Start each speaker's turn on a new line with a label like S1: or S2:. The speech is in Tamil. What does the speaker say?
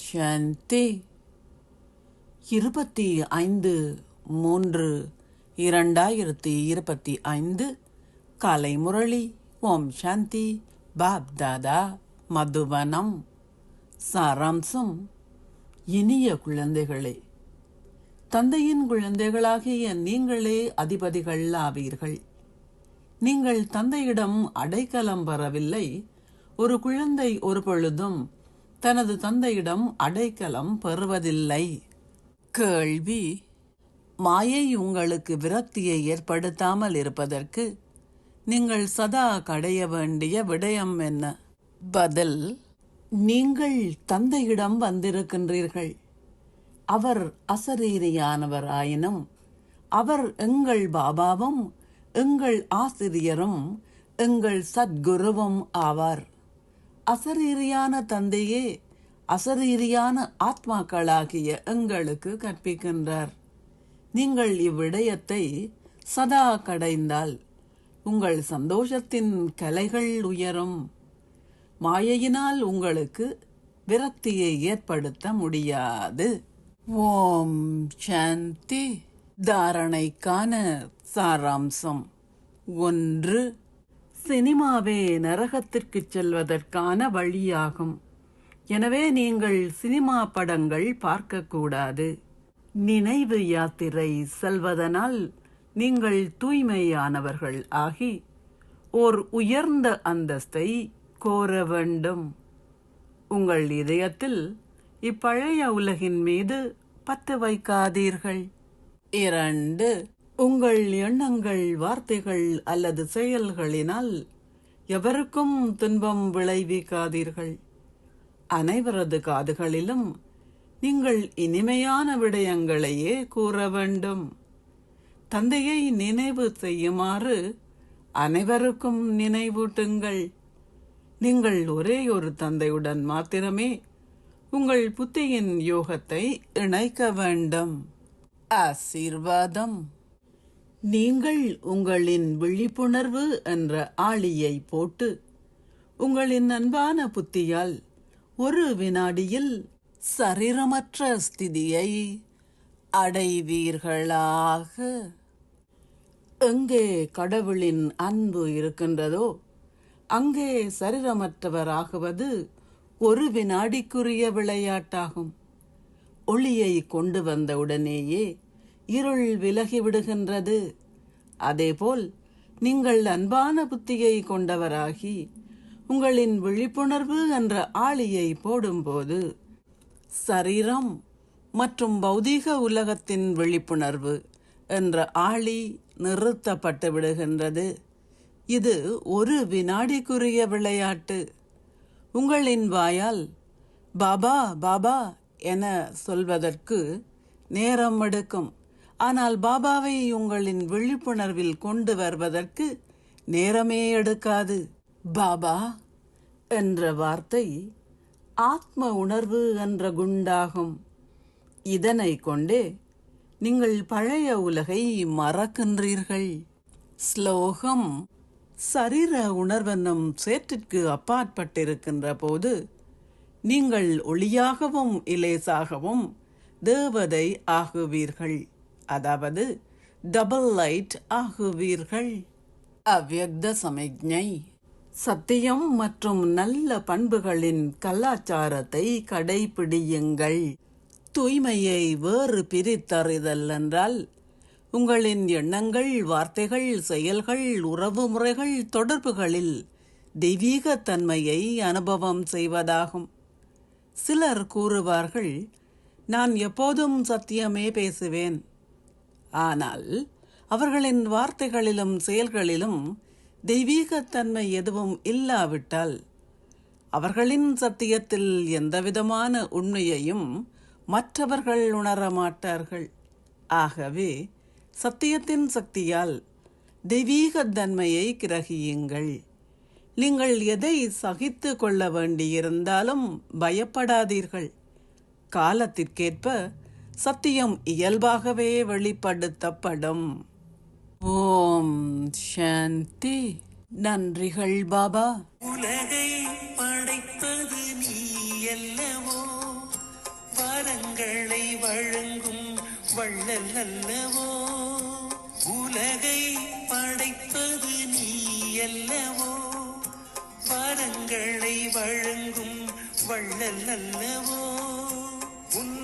S1: சாந்தி. 25/3/2025 காலை முரளி. ஓம் சாந்தி. பாப் தாதா, மதுவனம். சாராம்சம்: இனிய குழந்தைகளே, தந்தையின் குழந்தைகளாகிய நீங்களே அதிபதிகள் ஆவீர்கள். நீங்கள் தந்தையிடம் அடைக்கலம் பெறவில்லை. ஒரு குழந்தை ஒரு பொழுதும் தனது தந்தையிடம் அடைக்கலம் பெறுவதில்லை. கேள்வி: மாயை உங்களுக்கு விரக்தியை ஏற்படுத்தாமல் இருப்பதற்கு நீங்கள் சதா கடைய வேண்டிய விடயம் என்ன? பதில்: நீங்கள் தந்தையிடம் வந்திருக்கின்றீர்கள். அவர் அசரீரியானவர் ஆயினும் அவர் எங்கள் பாபாவும் எங்கள் ஆசிரியரும் எங்கள் சத்குருவும் ஆவார். அசரீரியான தந்தையே அசரீரியான ஆத்மாக்களாகிய எங்களுக்கு கற்பிக்கின்றார். நீங்கள் இவ்விடயத்தை சதா கடைந்தால் உங்கள் சந்தோஷத்தின் கலைகள் உயரும். மாயையினால் உங்களுக்கு விரக்தியை ஏற்படுத்த முடியாது. ஓம் சாந்தி. தாரணைக்கான சாராம்சம்: 1. சினிமாவே நரகத்திற்கு செல்வதற்கான வழியாகும். எனவே நீங்கள் சினிமா படங்கள் பார்க்கக்கூடாது. நினைவு யாத்திரை செல்வதனால் நீங்கள் தூய்மையானவர்கள் ஆகி ஓர் உயர்ந்த அந்தஸ்தை கோர வேண்டும். உங்கள் இதயத்தில் இப்பழைய உலகின் மீது பற்று வைக்காதீர்கள். 2. உங்கள் எண்ணங்கள், வார்த்தைகள் அல்லது செயல்களினால் எவருக்கும் துன்பம் விளைவிக்காதீர்கள். அனைவரது காதுகளிலும் நீங்கள் இனிமையான விடயங்களையே கூற வேண்டும். தந்தையை நினைவு செய்யுமாறு அனைவருக்கும் நினைவூட்டுங்கள். நீங்கள் ஒரே ஒரு தந்தையுடன் மாத்திரமே உங்கள் புத்தியின் யோகத்தை இணைக்க வேண்டும். ஆசீர்வாதம்: நீங்கள் உங்களின் விழிப்புணர்வு என்ற ஆளியை போட்டு உங்களின் அன்பான புத்தியால் ஒரு வினாடியில் சரீரமற்ற ஸ்திதியை அடைவீர்களாக. எங்கே கடவுளின் அன்பு இருக்கின்றதோ அங்கே சரீரமற்றவராகுவது ஒரு வினாடிக்குரிய விளையாட்டாகும். ஒளியை கொண்டு வந்தவுடனேயே இருள் விலகிவிடுகின்றது. அதேபோல் நீங்கள் அன்பான புத்தியை கொண்டவராகி உங்களின் விழிப்புணர்வு என்ற ஆளியை போடும்போது சரீரம் மற்றும் பௌதீக உலகத்தின் விழிப்புணர்வு என்ற ஆளி நிறுத்தப்பட்டு விடுகின்றது. இது ஒரு வினாடிக்குரிய விளையாட்டு. உங்களின் வாயால் பாபா பாபா என சொல்வதற்கு நேரம் எடுக்கும். ஆனால் பாபாவை உங்களின் விழிப்புணர்வில் கொண்டு வருவதற்கு நேரமே எடுக்காது. பாபா என்ற வார்த்தை ஆத்ம உணர்வு என்ற குண்டாகும். இதனை கொண்டே நீங்கள் பழைய உலகை மறக்கின்றீர்கள். ஸ்லோகம்: சரீர உணர்வென்னும் சேற்றிற்கு அப்பாற்பட்டிருக்கின்ற போது நீங்கள் ஒளியாகவும் இலேசாகவும் தேவதை ஆகுவீர்கள். அதாவது டபுள் லைட் ஆகுவீர்கள். அவ்யக்த சமிக்ஞை: சத்தியம் மற்றும் நல்ல பண்புகளின் கலாச்சாரத்தை கடைபிடியுங்கள். தூய்மையை வேறு பிரித்தறிதல் என்றால் உங்களின் எண்ணங்கள், வார்த்தைகள், செயல்கள், உறவு முறைகள், தொடர்புகளில் தெய்வீகத்தன்மையை அனுபவம் செய்வதாகும். சிலர் கூறுவார்கள், நான் எப்போதும் சத்தியமே பேசுவேன். ஆனால் அவர்களின் வார்த்தைகளிலும் செயல்களிலும் தெய்வீகத்தன்மை எதுவும் இல்லாவிட்டால் அவர்களின் சத்தியத்தில் எந்தவிதமான உண்மையையும் மற்றவர்கள் உணரமாட்டார்கள். ஆகவே சத்தியத்தின் சக்தியால் தெய்வீகத்தன்மையை கிரகியுங்கள். நீங்கள் எதை சகித்து கொள்ள வேண்டியிருந்தாலும் பயப்படாதீர்கள். காலத்திற்கேற்ப சத்தியம் இயல்பாகவே வெளிப்படுத்தப்படும். ஓம் சாந்தி. நன்றிகள் பாபா.
S2: உலகை படைத்தது நீ அல்லவோ, வரங்களை வழங்கும் வள்ளல் அல்லவோ, உலகை படைப்பது நீ அல்லவோ, வரங்களை வழங்கும் வள்ளல் அல்லவோ, உன்